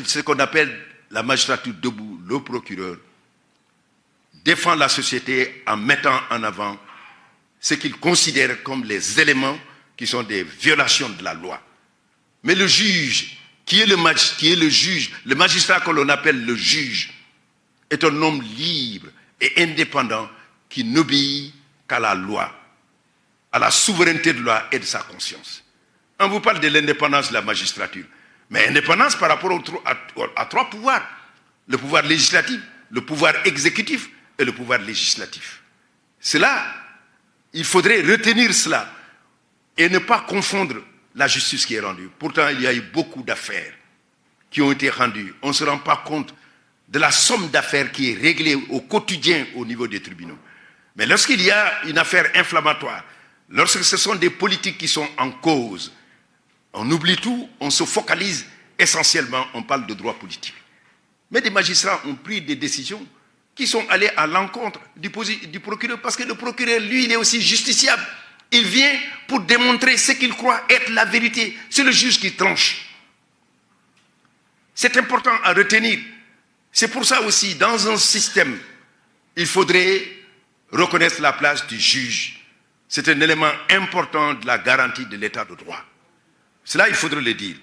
ce qu'on appelle la magistrature debout, le procureur, défend la société en mettant en avant ce qu'il considère comme les éléments qui sont des violations de la loi. Mais le juge, qui est le juge, le magistrat que l'on appelle le juge, est un homme libre et indépendant qui n'obéit qu'à la loi, à la souveraineté de la loi et de sa conscience. On vous parle de l'indépendance de la magistrature, mais indépendance par rapport à trois pouvoirs. Le pouvoir législatif, le pouvoir exécutif et le pouvoir législatif. Cela, il faudrait retenir cela et ne pas confondre la justice qui est rendue. Pourtant, il y a eu beaucoup d'affaires qui ont été rendues. On ne se rend pas compte de la somme d'affaires qui est réglée au quotidien au niveau des tribunaux. Mais lorsqu'il y a une affaire inflammatoire, lorsque ce sont des politiques qui sont en cause, on oublie tout, on se focalise essentiellement, on parle de droit politique. Mais des magistrats ont pris des décisions qui sont allées à l'encontre du procureur, parce que le procureur, lui, il est aussi justiciable. Il vient pour démontrer ce qu'il croit être la vérité. C'est le juge qui tranche. C'est important à retenir. C'est pour ça aussi, dans un système, il faudrait reconnaître la place du juge. C'est un élément important de la garantie de l'état de droit. Cela, il faudrait le dire.